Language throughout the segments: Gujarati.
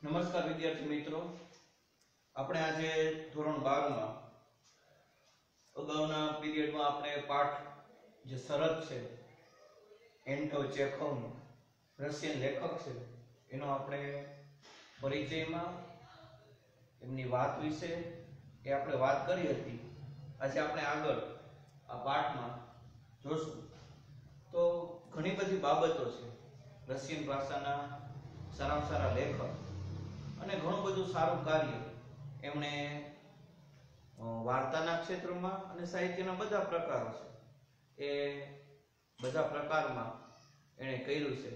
નમસ્કાર વિદ્યાર્થી મિત્રો, આપણે આજે ધોરણ 12 માં અગાઉના પીરિયડમાં આપણે પાઠ જે શરત છે એન્ટો ચેખોવનો રશિયન લેખક છે એનો આપણે પરિચયમાં એમની વાત વિશે એ આપણે વાત કરી હતી. આજે આપણે આગળ આ પાઠમાં જોશું તો ઘણી બધી બાબતો છે. રશિયન ભાષાના સારામાં સારા લેખક અને ઘણું બધું સારું કાર્ય એમણે વાર્તાના ક્ષેત્રમાં અને સાહિત્યના બધા પ્રકારો છે એ બધા પ્રકારમાં એણે કર્યું છે.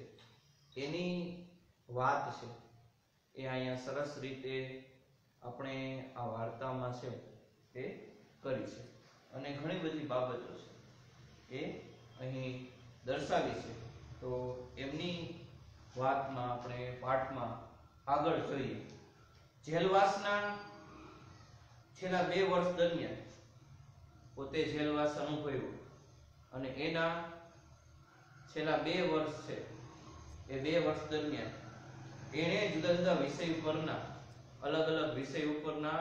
એની વાત છે એ અહીંયા સરસ રીતે આપણે આ વાર્તામાં છે એ કરી છે અને ઘણી બધી બાબતો છે એ અહીં દર્શાવી છે. તો એમની વાતમાં આપણે પાઠમાં આગળ જોઈએ. જેલવાસના છેલ્લા 2 વર્ષ દરમિયાન પોતે જેલવાસ અનુભવ્યો અને એના છેલ્લા 2 વર્ષ છે એ 2 વર્ષ દરમિયાન એણે જુદા જુદા વિષય ઉપરના અલગ અલગ વિષય ઉપરના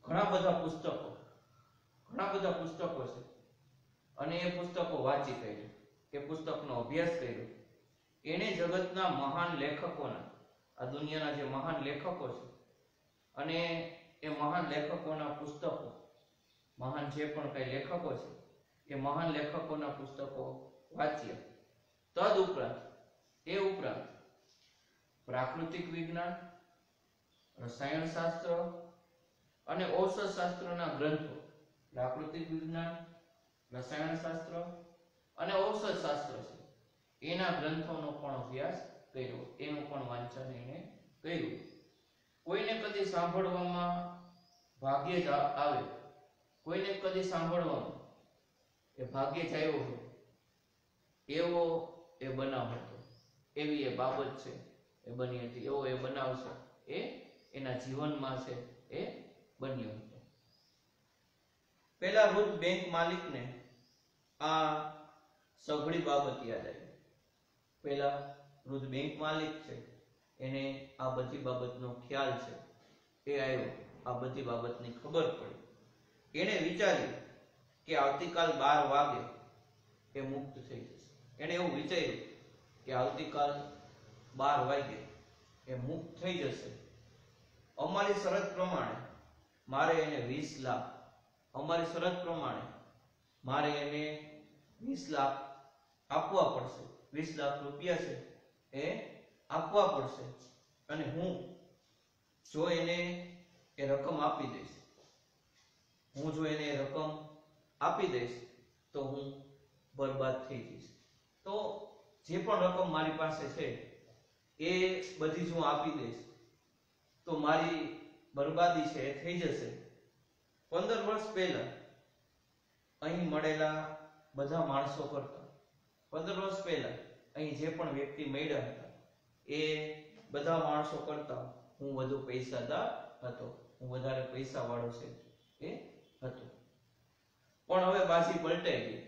ઘણા બધા પુસ્તકો છે અને એ પુસ્તકો વાંચી કાઢ્યા, એ પુસ્તકનો અભ્યાસ કર્યો. એણે જગતના મહાન લેખકોના, આ દુનિયાના જે મહાન લેખકો છે અને એ મહાન લેખકોના પુસ્તકો, મહાન જે પણ કઈ લેખકો છે એ મહાન લેખકોના પુસ્તકો વાંચ્યા. તદ ઉપરાંત પ્રાકૃતિક વિજ્ઞાન, રસાયણશાસ્ત્ર અને ઔષધશાસ્ત્રના ગ્રંથો, પ્રાકૃતિક વિજ્ઞાન, રસાયણશાસ્ત્ર અને ઔષધશાસ્ત્ર છે એના ગ્રંથોનો પણ અભ્યાસ કર્યો, એનું પણ વાંચન એને કર્યું. કોઈને કદી સાંભળવામાં ભાગ્યે જ આવે, કોઈને કદી સાંભળવામાં એ ભાગ્યે જ આવ્યો હોય એવો એ બનાવ હતો, એવી એ બાબત છે એ બની હતી. એવો એ બનાવ છે એ એના જીવનમાં છે એ બન્યો હતો. પહેલા વૃદ્ધ બેંક માલિકને આ સઘળી બાબત યાદ આવી. પહેલા વૃદ્ધ બેંક માલિક છે એને આ બધી બાબતનો ખ્યાલ છે એ આવ્યો, આ બધી બાબતની ખબર પડી. એણે વિચાર્યું કે આવતીકાલ 12 વાગે એ મુક્ત થઈ જશે. એણે એવું વિચાર્યું કે આવતીકાલ 12 વાગે એ મુક્ત થઈ જશે. અમારી શરત પ્રમાણે મારે એને 20 લાખ, અમારી શરત પ્રમાણે મારે એને 20 લાખ આપવા પડશે. 20 લાખ રૂપિયા છે એ આપવા પડશે અને હું જો એને એ રકમ આપી દઈશ, તો હું બરબાદ થઈ જઈશ. તો જે પણ રકમ મારી પાસે છે એ બધી જ હું આપી દઈશ તો મારી બરબાદી છે એ થઈ જશે. 15 વર્ષ પહેલા અહીં મળેલા બધા માણસો કરતા, 15 વર્ષ પહેલા અહીં જે પણ વ્યક્તિ મળ્યા હતા એ બધા માણસો કરતા હું વધુ પૈસાદાર હતો, હું વધારે પૈસા વાળો છે એ હતો. પણ હવે બાજી પલટાઈ ગઈ,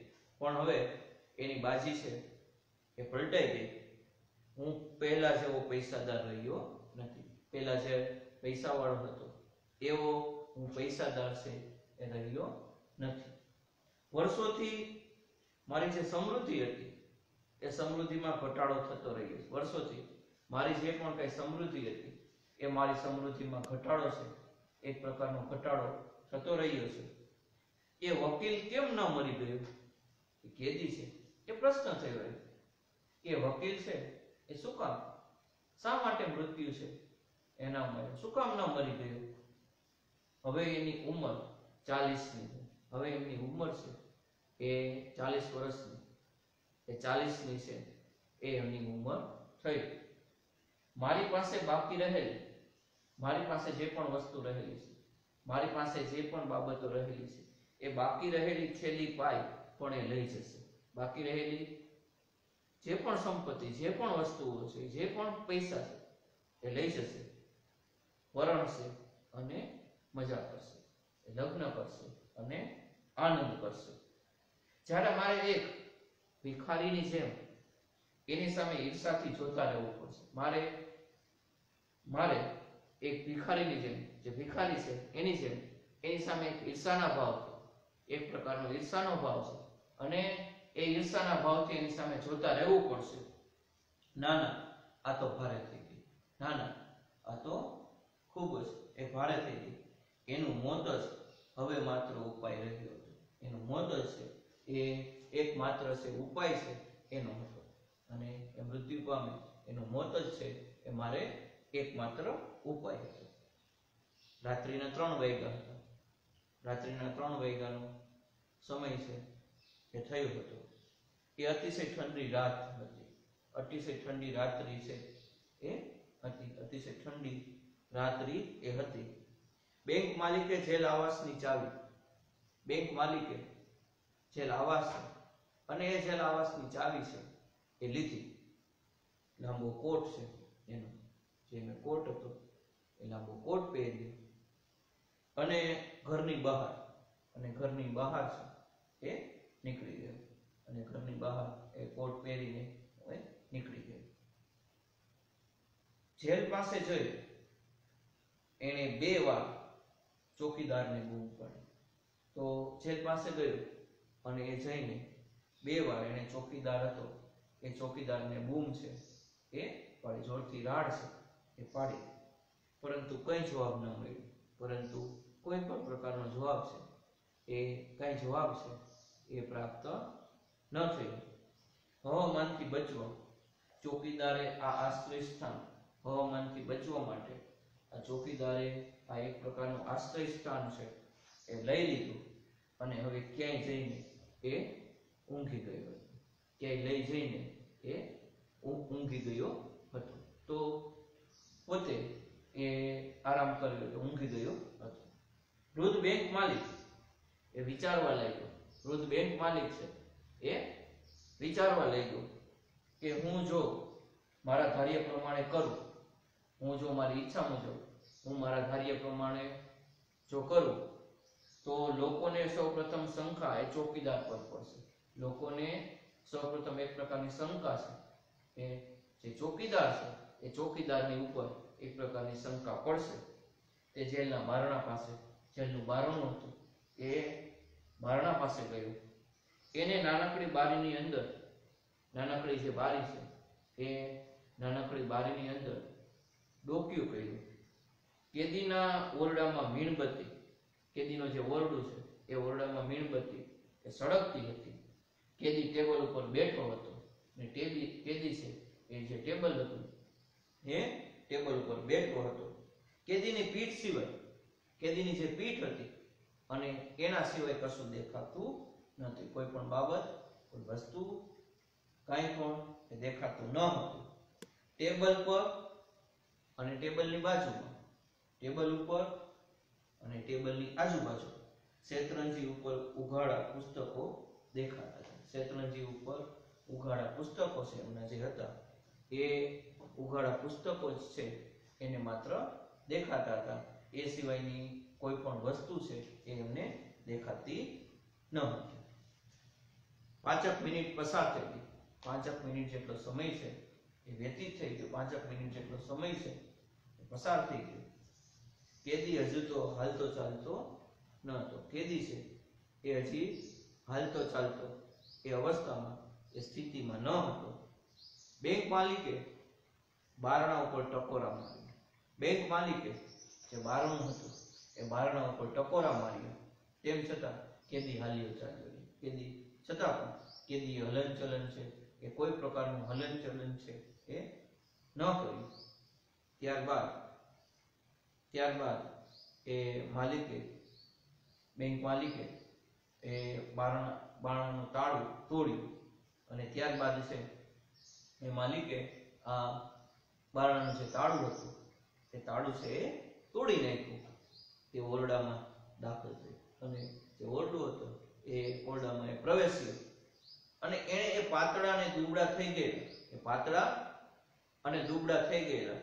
એની બાજી છે એ પલટાઈ ગઈ. હું પહેલા જેવો પૈસાદાર રહ્યો નથી. પહેલા જે પૈસા વાળો હતો એવો હું પૈસાદાર છે એ રહ્યો નથી. વર્ષોથી મારી જે સમૃદ્ધિ હતી એ સમૃદ્ધિમાં ઘટાડો થતો રહ્યો છે. વર્ષોથી મારી જે પણ કઈ સમૃદ્ધિ હતી એ મારી સમૃદ્ધિમાં ઘટાડો છે, એક પ્રકારનો ઘટાડો થતો રહ્યો છે. એ વકીલ કેમ ન મરી ગયો, એ કેદી છે એ પ્રશ્ન થયો. એ વકીલ છે એ શું કામ, શા માટે મૃત્યુ છે એના માટે, શું કામ ન મરી ગયો? હવે એની ઉંમર 40ની છે. હવે એમની ઉંમર છે એ 40 વર્ષની, એ 40ની છે એ એમની ઉંમર થઈ. મારી પાસે બાકી રહેલી, મારી પાસે જે પણ વસ્તુ રહેલી છે, મારી પાસે જે પણ બાબતો રહેલી છે એ બાકી રહેલી છેલ્લી પાઈ પણ એ લઈ જશે. બાકી રહેલી જે પણ સંપત્તિ, જે પણ વસ્તુઓ છે, જે પણ પૈસા છે એ લઈ જશે, પરણશે અને મજા કરશે, લગ્ન કરશે અને આનંદ કરશે. જ્યારે મારે એક ભિખારીની જેમ એની સામે ઈર્ષાથી જોતા રહેવું પડશે. મારે મારે એક ભિખારીની જેમ, જે ભિખારી છે એની જેમ, એની સામે એક ઈર્ષાના ભાવ, એક પ્રકારનો ઈર્ષાનો ભાવ છે, અને એ ઈર્ષાના ભાવથી એની સામે જોતા રહેવું પડશે. ના ના, આ તો ભારે થઈ ગઈ. ના ના, આ તો ખૂબ જ એ ભારે થઈ ગઈ. એનું મોત જ હવે માત્ર ઉપાય રહ્યો હતો. એનું મોત જ છે એ એકમાત્ર છે ઉપાય છે એનો હતો, અને એ મૃત્યુ પામે. એનું મોત જ છે એ મારે એકમાત્ર ઉપાય હતો. રાત્રિના 3 વાગ્યા હતા. રાત્રિના 3 વાગ્યાનો સમય છે એ થયો હતો. એ અતિશય ઠંડી રાત હતી. અતિશય ઠંડી રાત્રિ છે એ હતી. અતિશય ઠંડી રાત્રિ એ હતી. બેંક માલિકે જેલ આવાસની ચાવી, બેંક માલિકે જેલ આવાસ અને એ જેલ આવાસની ચાવી છે એ લીધી. લાંબો કોટ છે એનો, જે મેં કોટ હતો એ લાંબો કોટ પહેર્યો, અને ઘરની બહાર, અને ઘરની બહાર છે એ નીકળી ગયો, અને ઘરની બહાર એ કોટ પહેરીને એ નીકળી ગયો. જેલ પાસે જઈ એને 2 વાર ચોકીદારને બૂમ પાડી. તો જેલ પાસે ગયો અને એ જઈને 2 વાર એને ચોકીદાર હતો એ ચોકીદારને બૂમ છે એ પાડી, જોરથી રાડ છે એ પાડી, પરંતુ કઈ જવાબ ન મળ્યો. પરંતુ કોઈ પણ પ્રકારનો જવાબ છે એ કઈ જવાબ છે એ પ્રાપ્ત ન થયો. હવામાનથી બચવા ચોકીદારે આ આશ્રય સ્થાન, હવામાનથી બચવા માટે આ ચોકીદારે આ એક પ્રકારનું આશ્રય સ્થાન છે એ લઈ લીધું, અને હવે ક્યાંય જઈને એ ઊંઘી ગયો હતો. ક્યાંય લઈ જઈને એ ઊંઘી ગયો હતો. તો પોતે એ આરામ કર્યો હતો, ઊંઘી ગયો હતો. વૃદ્ધ બેંક માલિક એ વિચારવા લાગ્યો. વૃદ્ધ બેંક માલિક છે એ વિચારવા લાગ્યો કે હું જો મારા ધાર્ય પ્રમાણે કરું, હું જો મારી ઈચ્છા મુજબ હું મારા ધાર્ય પ્રમાણે જો કરું, તો લોકોને સૌપ્રથમ શંકા એ ચોકીદાર પર પડશે. લોકોને સૌપ્રથમ એક પ્રકારની શંકા છે એ જે ચોકીદાર છે એ ચોકીદારની ઉપર એક પ્રકારની શંકા પડશે. તે જેલના બારણા પાસે, જેલનું બારણું હતું એ બારણા પાસે ગયો. એને નાનકડી બારીની અંદર, નાનકડી જે બારી છે એ નાનકડી બારીની અંદર ડોક્યું કર્યું. કેદીના ઓરડામાં મીણબત્તી, કેદીનો જે ઓરડું છે એ ઓરડામાં મીણબત્તી એ સળગતી હતી. કેદી ટેબલ ઉપર બેઠો હતો, ને કેદી છે એ જે ટેબલ હતું એ ટેબલ ઉપર બેઠો હતો. કેદીની પીઠ સિવાય, કેદીની જે પીઠ હતી અને એના સિવાય કશું દેખાતું નથી. કોઈ પણ બાબત, કોઈ વસ્તુ, કાંઈ પણ એ દેખાતું ન હતું. ટેબલ પર અને ટેબલની બાજુમાં, ટેબલ ઉપર અને ટેબલની આજુબાજુ શેતરંજી ઉપર ઉઘાડા પુસ્તકો દેખાતા હતા. શેતરંજી ઉપર ઉઘાડા પુસ્તકો છે એમના જે હતા એ ઉઘાડા પુસ્તકો જ છે એને માત્ર દેખાતા હતા. એ સિવાયની કોઈ પણ વસ્તુ છે એ એમને દેખાતી ન હતી. 5 મિનિટ પસાર થઈ ગઈ. 5 મિનિટ જેટલો સમય છે એ વ્યતીત થઈ ગયો. 5 મિનિટ જેટલો સમય છે એ પસાર થઈ ગયો. કેદી હજુ તો હાલતો ચાલતો ન હતો. કેદી છે એ હજી હાલતો ચાલતો એ અવસ્થામાં, એ સ્થિતિમાં ન હતો. બેંક માલિકે બારણા ઉપર ટકોરા માર્યા. બેંક માલિકે જે બારણું હતું એ બારણા ઉપર ટકોરા માર્યા. તેમ છતાં કેદી હાલ્યો ચાલ્યો. કેદી છતાં પણ કેદી હલનચલન છે એ કોઈ પ્રકારનું હલનચલન છે એ ન કર્યું. ત્યારબાદ એ માલિકે, બેંક માલિકે એ બારણાનું તાળું તોડ્યું, અને ત્યારબાદ છે એ માલિકે આ બારણાનું જે તાળું હતું એ તાળું છે એ તોડી નાખ્યું. તે ઓરડામાં દાખલ થયો, અને જે ઓરડું હતું એ ઓરડામાં એ પ્રવેશ્યો, અને એણે એ પાતળા અને દુબળા થઈ ગયેલા, એ પાતળા અને દુબળા થઈ ગયેલા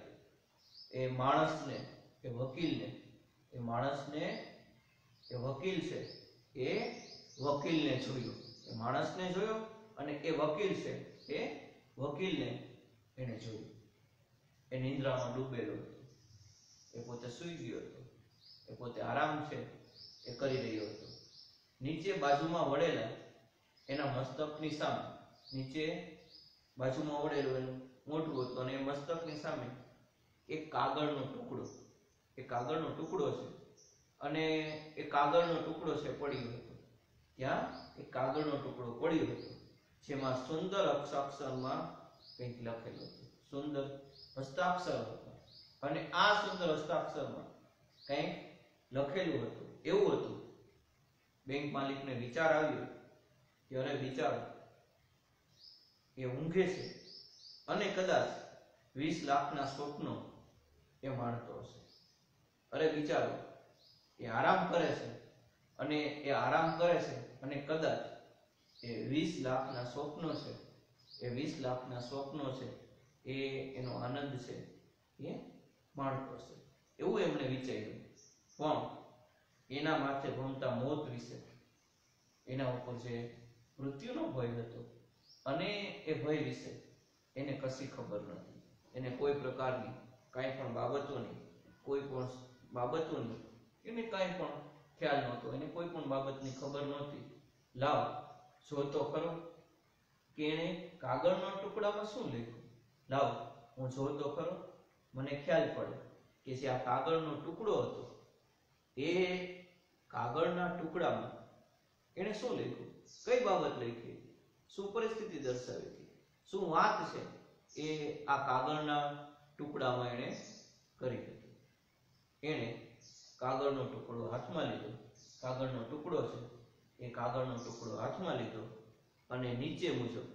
એ માણસને, એ વકીલને, એ માણસને, એ વકીલ છે એ વકીલને જોયો. એ માણસને જોયો અને એ વકીલ છે એ વકીલને એને જોયું. એ નિંદ્રામાં ડૂબેલો હતો. એ પોતે સૂઈ ગયો હતો, એ પોતે આરામ છે એ કરી રહ્યો હતો. નીચે બાજુમાં વળેલા એના મસ્તકની સામે, નીચે બાજુમાં વળેલું એનું મોઢું હતું અને એ મસ્તકની સામે એક કાગળનો ટુકડો, એ કાગળનો ટુકડો છે અને એ કાગળનો ટુકડો છે પડ્યો હતો. ત્યાં એક કાગળનો ટુકડો પડ્યો હતો જેમાં સુંદર અક્ષરમાં કંઈક લખેલું હતું, સુંદર હસ્તાક્ષર હતા અને આ સુંદર હસ્તાક્ષરમાં કંઈક લખેલું હતું. એવું હતું બેંક માલિકને વિચાર આવ્યો કે અરે વિચારો, એ ઊંઘે છે અને કદાચ 20 લાખના સ્વપ્નો એ માણતો હશે. અરે વિચારો, એ આરામ કરે છે અને એ આરામ કરે છે અને કદાચ એ 20 લાખના સ્વપ્નો છે, એ 20 લાખના સ્વપ્નો છે એ એનો આનંદ છે એ માણતો હશે. એવું એમણે વિચાર્યું. પણ એના માથે ભમતા મોત વિશે, એના ઉપર જે મૃત્યુનો ભય હતો અને એ ભય વિશે એને કશી ખબર નથી. એને કોઈ પ્રકારની કાંઈ પણ બાબતોની એને કાંઈ પણ ખ્યાલ નહોતો, એને કોઈ પણ બાબતની ખબર નહોતી. લાવ જોતો ખરો કે એને કાગળના ટુકડામાં શું લખ્યું. લાવ હું જોતો ખરો, મને ખ્યાલ પડે કે જે આ કાગળનો ટુકડો હતો એ કાગળના ટુકડામાં એને શું લખ્યું, કઈ બાબત લખી, શું પરિસ્થિતિ દર્શાવી હતી, શું વાત છે એ આ કાગળના ટુકડામાં એને કરી હતી. એને કાગળનો ટુકડો હાથમાં લીધો, કાગળનો ટુકડો છે એ કાગળનો ટુકડો હાથમાં લીધો અને નીચે મુજબ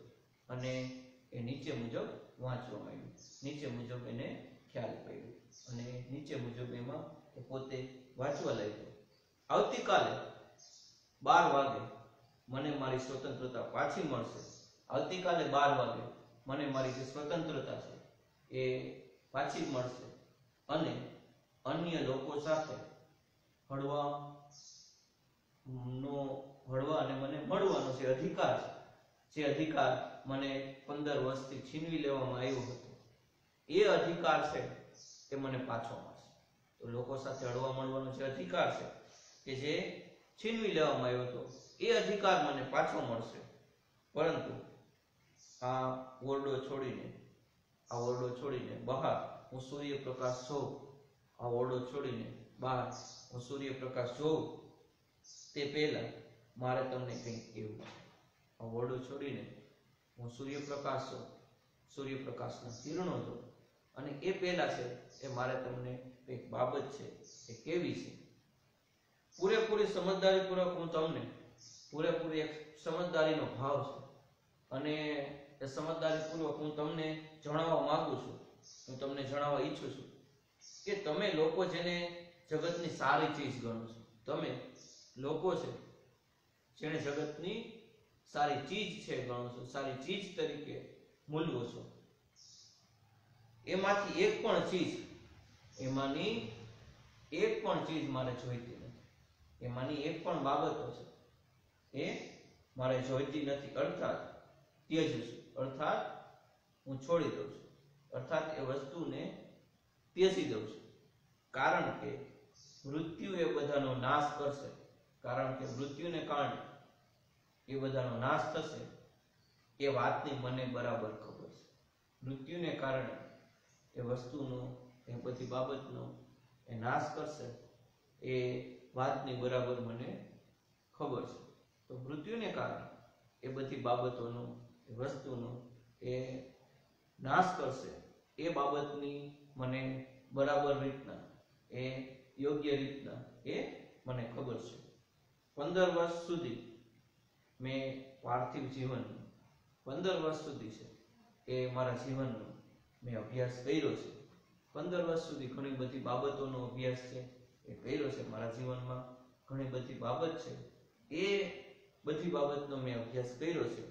વાંચવા માંડ્યું. નીચે મુજબ એને ખ્યાલ પડ્યો અને નીચે મુજબ એમાં એ પોતે વાંચવા લાગ્યો. આવતીકાલે 12 વાગે મને મારી સ્વતંત્રતા પાછી મળશે. આવતીકાલે 12 વાગે મને મારી જે સ્વતંત્રતા છે એ પાછી મળશે અને અન્ય લોકો સાથે હળવા અને મને મળવાનો જે અધિકાર છે, જે અધિકાર મને 15 વર્ષથી છીનવી લેવામાં આવ્યો હતો, એ અધિકાર છે એ મને પાછો મળશે. તો લોકો સાથે હળવા મળવાનો જે અધિકાર છે કે જે છીનવી લેવામાં આવ્યો હતો એ અધિકાર મને પાછો મળશે. પરંતુ આ ઓરડો છોડીને બહાર હું સૂર્યપ્રકાશ જોઉં, આ ઓરડો છોડીને બહાર હું સૂર્યપ્રકાશ જોઉં તે પહેલા મારે તમને કંઈક કહેવું છે. આ ઓરડો છોડીને હું સૂર્યપ્રકાશ જોઉં, સૂર્યપ્રકાશના કિરણો જોઉં અને એ પહેલા છે એ મારે તમને કંઈક બાબત છે એ કેવી છે. પૂરેપૂરી સમજદારીપૂર્વક હું તમને પૂરેપૂરી એક સમજદારીનો ભાવ છે અને એ સમજદારીપૂર્વક હું તમને જણાવવા માંગુ છું, હું તમને જણાવવા ઈચ્છું છું કે તમે લોકો જેને જગતની સારી ચીજ ગણો છો, તમે લોકો છે જેને જગતની સારી ચીજ છે ગણો છો, સારી ચીજ તરીકે મૂલવો છો, એમાંની એક પણ ચીજ મારે જોઈતી નથી. એમાંની એક પણ બાબતો છે એ મારે જોઈતી નથી. અર્થાત ત્યજું છું, અર્થાત હું છોડી દઉં છું, અર્થાત એ વસ્તુને ત્યજી દઉં છું. કારણ કે મૃત્યુ એ બધાનો નાશ કરશે, કારણ કે મૃત્યુને કારણે એ બધાનો નાશ થશે એ વાતની મને બરાબર ખબર છે. મૃત્યુને કારણે એ વસ્તુનો, એ બધી બાબતનો એ નાશ કરશે એ વાતની બરાબર મને ખબર છે. તો મૃત્યુને કારણે એ બધી બાબતોનો, એ વસ્તુનો એ નાશ કરશે એ બાબતની મને બરાબર રીતના, એ યોગ્ય રીતના એ મને ખબર છે. 15 વર્ષ સુધી મેં પાર્થિવ જીવનનો 15 વર્ષ સુધી છે એ મારા જીવનનો મેં અભ્યાસ કર્યો છે. 15 વર્ષ સુધી ઘણી બધી બાબતોનો અભ્યાસ છે એ કર્યો છે. મારા જીવનમાં ઘણી બધી બાબત છે, એ બધી બાબતનો મેં અભ્યાસ કર્યો છે.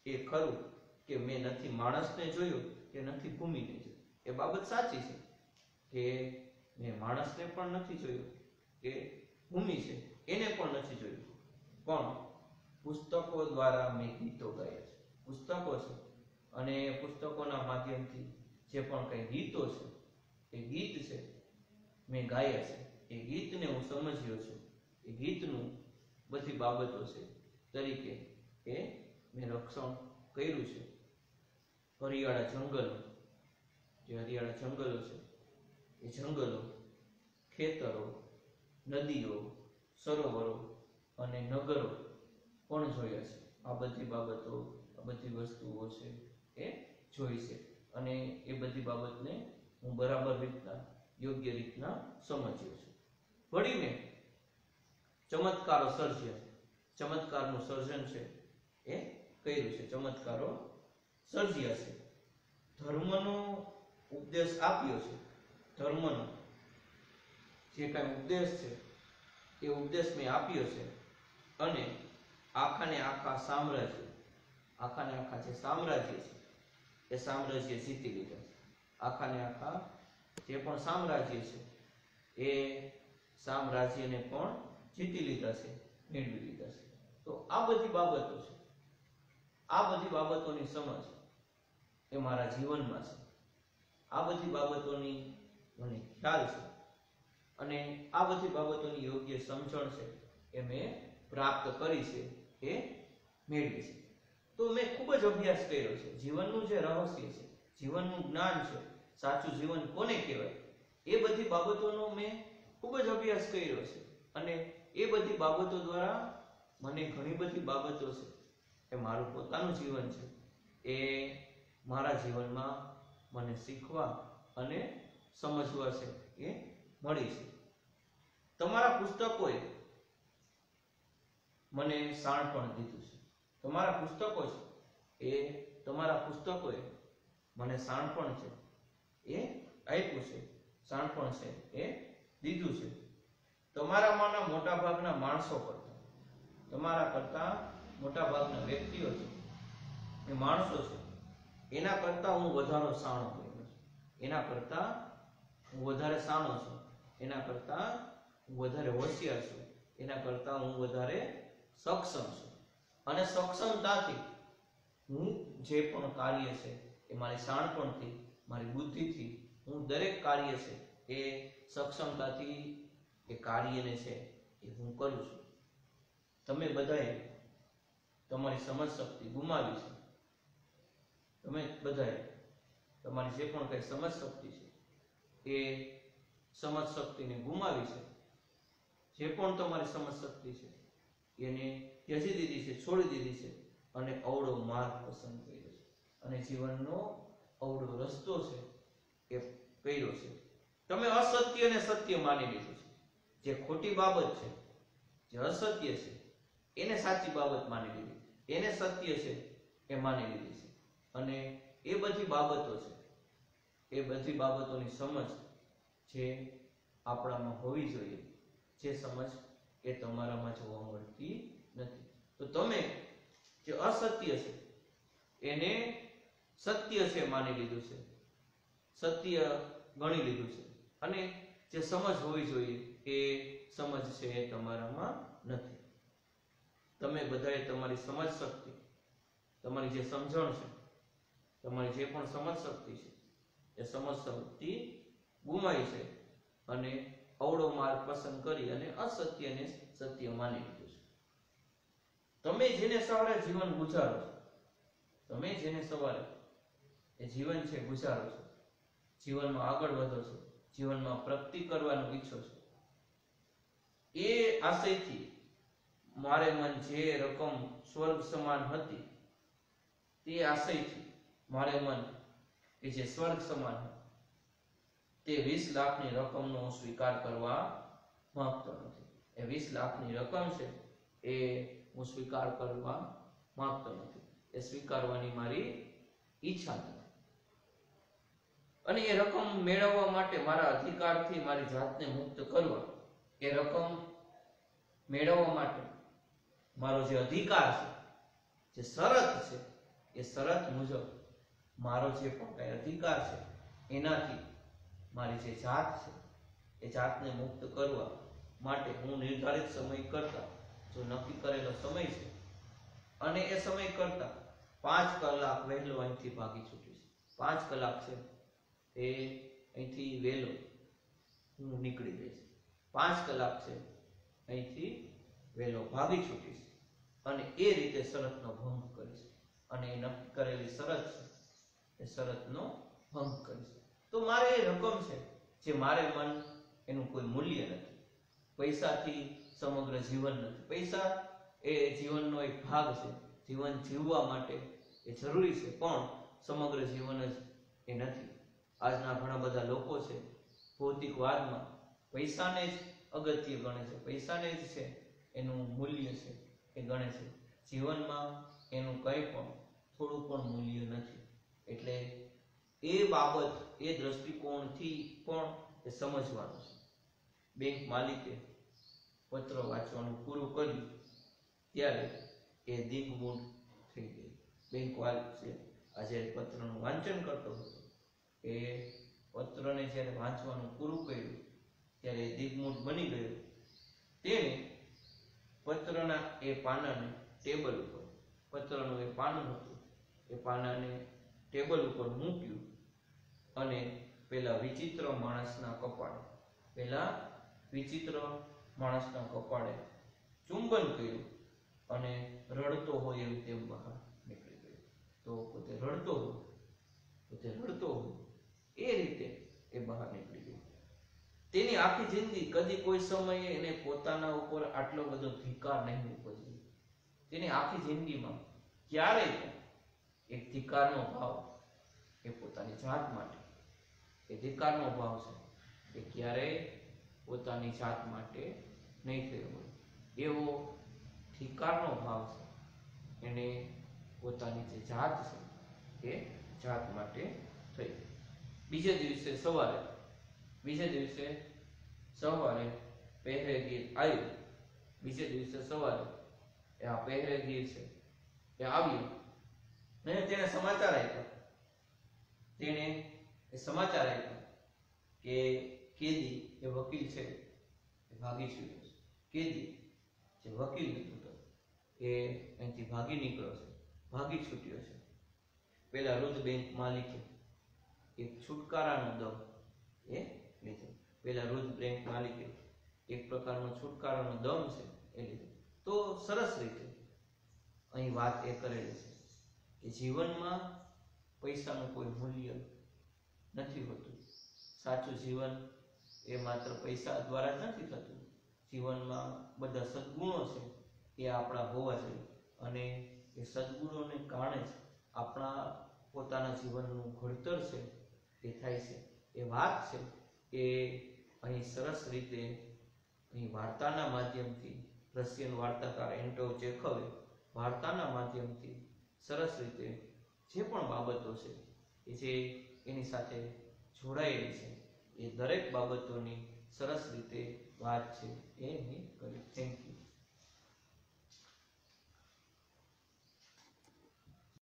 એ ખરું કે મેં નથી માણસને જોયો કે નથી ભૂમિને જોયો, એ બાબત સાચી છે કે મેં માણસને પણ નથી જોયો કે ભૂમિ છે એને પણ નથી જોયું. પણ પુસ્તકો દ્વારા મેં ગીતો ગાયા છે. પુસ્તકો છે અને પુસ્તકોના માધ્યમથી જે પણ કંઈ ગીતો છે એ ગીત છે મેં ગાયા છે, એ ગીતને હું સમજ્યો છું, એ ગીતનું બધી બાબતો છે તરીકે એ મેં રક્ષણ કર્યું છે. હરિયાળા જંગલો, જે હરિયાળા જંગલો છે, એ જંગલો, ખેતરો, નદીઓ, સરોવરો અને નગરો પણ જોયા છે. આ બધી બાબતો, આ બધી વસ્તુઓ છે એ જોઈ છે, અને એ બધી બાબતને હું બરાબર રીતના, યોગ્ય રીતના સમજ્યો છું. વળી મેં ચમત્કારો સર્જ્યા, ચમત્કારનું સર્જન છે એ કર્યું છે, ચમત્કારો સર્જ્યા છે. ધર્મનો ઉપદેશ આપ્યો છે, ધર્મનો જે કાંઈ ઉપદેશ છે એ ઉપદેશ મેં આપ્યો છે, અને આખાને આખા સામ્રાજ્ય, આખાને આખા જે સામ્રાજ્ય છે એ સામ્રાજ્ય જીતી લીધા છે. આખાને આખા જે પણ સામ્રાજ્ય છે એ સામ્રાજ્યને પણ જીતી લીધા છે, મેળવી લીધા છે. તો આ બધી બાબતો છે, આ બધી બાબતોની સમજ એ મારા જીવનમાં છે. આ બધી બાબતોની મને ખ્યાલ છે, અને આ બધી બાબતોની યોગ્ય સમજણ છે એ મેં પ્રાપ્ત કરી છે, એ મેળવી છે. તો મેં ખૂબ જ અભ્યાસ કર્યો છે. જીવનનું જે રહસ્ય છે, જીવનનું જ્ઞાન છે, સાચું જીવન કોને કહેવાય, એ બધી બાબતોનો મેં ખૂબ જ અભ્યાસ કર્યો છે, અને એ બધી બાબતો દ્વારા મને ઘણી બધી બાબતો છે એ મારું પોતાનું જીવન છે એ મારા જીવનમાં મને શીખવા અને સમજવા છે એ મળી છે. તમારા પુસ્તકોએ મને શાણપણ દીધું છે. તમારા પુસ્તકો છે એ, તમારા પુસ્તકોએ મને શાણપણ છે એ આપ્યું છે, શાણપણ છે એ દીધું છે. તમારામાંના મોટા ભાગના માણસો કરતા, તમારા કરતા મોટા ભાગના વ્યક્તિઓ છે એ માણસો છે, એના કરતા હું વધારે શાણો બન્યો છું, એના કરતા હું વધારે શાણો છું, એના કરતા હું વધારે હોશિયાર છું, એના કરતા હું વધારે સક્ષમ છું. અને સક્ષમતાથી હું જે પણ કાર્ય છે એ મારી શાણપણથી, મારી બુદ્ધિથી હું દરેક કાર્ય છે એ સક્ષમતાથી એ કાર્યને છે એ હું કરું છું. તમે બધાએ તમારી સમજ શક્તિ ગુમાવી છે. તમે બધાએ તમારી જે પણ કઈ સમજ શક્તિ છે એ સમજ શક્તિને ગુમાવી છે. જે પણ તમારી સમજ શક્તિ છે એને ત્યજી દીધી છે, છોડી દીધી છે, અને અવળો માર્ગ પસંદ કર્યો છે, અને જીવનનો અવળો રસ્તો છે એ કર્યો છે. તમે અસત્યને સત્ય માની લીધું છે. જે ખોટી બાબત છે, જે અસત્ય છે, એને સાચી બાબત માની લીધી, એને સત્ય છે એ માની લીધી છે. અને એ બધી બાબતો છે, એ બધી બાબતોની સમજ જે આપણામાં હોવી જોઈએ, જે સમજ એ તમારામાં જોવા મળતી નથી. તો તમે જે અસત્ય છે એને સત્ય છે માની લીધું છે, સત્ય ગણી લીધું છે, અને જે સમજ હોવી જોઈએ એ સમજ છે એ તમારામાં નથી. તમે બધાએ તમારી સમજ શક્તિ, તમારી જે સમજણ છે, તમારી જે પણ સમજ શક્તિ છે એ સમજ શક્તિ ગુમાવી છે, અને અવળો માર્ગ પસંદ કરી અને અસત્યને સત્ય માની લીધું છે. તમે જેને સવારે જીવન ગુજારો છો, તમે જેને સવારે એ જીવન છે ગુજારો છો, જીવનમાં આગળ વધો છો, જીવનમાં પ્રગતિ કરવાનું ઈચ્છો છો, એ આશયથી મારે મન જે રકમ સ્વર્ગ સમાન હતી, તે આશયથી મારે મન કે જે સ્વર્ગ સમાન હતું તે 20 લાખની રકમનો હું સ્વીકાર કરવા માંગતો નથી. એ 20 લાખની રકમ છે એ હું સ્વીકાર કરવા માંગતો નથી, એ સ્વીકારવાની મારી ઈચ્છા નથી. અને એ રકમ મેળવવા માટે મારા અધિકારથી મારી જાતને મુક્ત કરવા, એ રકમ મેળવવા માટે મારો જે અધિકાર છે, જે શરત છે, એ શરત મુજબ મારો જે પણ કઈ અધિકાર છે એનાથી મારી જે જાત છે એ જાતને મુક્ત કરવા માટે હું નિર્ધારિત સમય કરતા, જો નક્કી કરેલો સમય છે અને એ સમય કરતા 5 કલાક વહેલો અહીંથી ભાગી છૂટીશ. 5 કલાક છે એ અહીંથી વહેલો હું નીકળી જઈશ. 5 કલાક છે અહીંથી વહેલો ભાગી છૂટીશ અને એ રીતે શરતનો ભંગ કરીશ અને એ નક્કી કરેલી શરત છે એ શરતનો ભંગ કરીશ. તો મારે એ રકમ છે જે મારે મન એનું કોઈ મૂલ્ય નથી. પૈસાથી સમગ્ર જીવન નથી. પૈસા એ જીવનનો એક ભાગ છે. જીવન જીવવા માટે એ જરૂરી છે, પણ સમગ્ર જીવન જ એ નથી. આજના ઘણા બધા લોકો છે ભૌતિકવાદમાં પૈસાને જ અગત્ય ગણે છે, પૈસાને જ છે એનું મૂલ્ય છે એ ગણે છે. જીવનમાં એનું કંઈ પણ થોડું પણ મૂલ્ય નથી. એટલે એ બાબત, એ દ્રષ્ટિકોણથી પણ એ સમજવાનું છે. બેંક માલિકે પત્ર વાંચવાનું પૂરું કર્યું ત્યારે એ દિગ્મૂઢ થઈ ગઈ. બેંક વાળો છે આજે પત્રનું વાંચન કરતો હતો, એ પત્રને જ્યારે વાંચવાનું પૂરું કર્યું ત્યારે એ દિગ્મૂઢ બની ગયો. તેણે પત્રના એ પાનાને ટેબલ ઉપર, પત્રનું એ પાનું હતું એ પાનાને ટેબલ ઉપર મૂક્યું અને પેલા વિચિત્ર માણસના કપાળે ચુંબન કર્યું અને રડતો હોય એવું તેમ બહાર નીકળી ગયો. તો પોતે રડતો હોય એ રીતે એ બહાર નીકળી ગયો. તેની આખી જિંદગી કદી કોઈ સમયે એને પોતાના ઉપર આટલો બધો ધિક્કાર નહીં ઉપજ્યો. તેની આખી જિંદગીમાં ક્યારેય એક ધિક્કારનો ભાવ એ પોતાની જાત માટે, એ ધિક્કારનો ભાવ છે એ ક્યારેય પોતાની જાત માટે નહીં થયો હોય. એવો ધિક્કારનો ભાવ છે એને પોતાની જે જાત છે એ જાત માટે થઈ. બીજે દિવસે સવારે પહેરેગીર આવ્યું. બીજે દિવસે સવારે આ પહેરેગીર છે એ આવ્યો ને તેને સમાચાર આપ્યા કે કેદી એ વકીલ છે એ ભાગી છૂટ્યો છે. કેદી જે વકીલ હતો એ અહીંથી ભાગી નીકળ્યો છે, ભાગી છૂટ્યો છે. પેલા વૃદ્ધ બેંક માલિકે એક છુટકારાનો દમ એ લીધો. એક પ્રકારનો છુટકારાનો દમ છે એ લીધો. તો સરસ રીતે અહીં વાત એ કરેલી છે કે જીવનમાં પૈસાનું કોઈ મૂલ્ય નથી હોતું. સાચું જીવન એ માત્ર પૈસા દ્વારા જ નથી થતું. જીવનમાં બધા સદગુણો છે એ આપણા હોવા જોઈએ અને એ સદગુણોને કારણે જ આપણા પોતાના જીવનનું ઘડતર છે એ થાય છે. એ વાત છે એ અહીં સરસ રીતે અહીં વાર્તાના માધ્યમથી રશિયન વાર્તાકાર એન્ટોવ ચેખવે વાર્તાના માધ્યમથી સરસ રીતે જે પણ બાબતો છે એ જે એની સાથે જોડાયેલી છે એ દરેક બાબતોની સરસ રીતે વાત છે એ અહીં કરી. Thank you.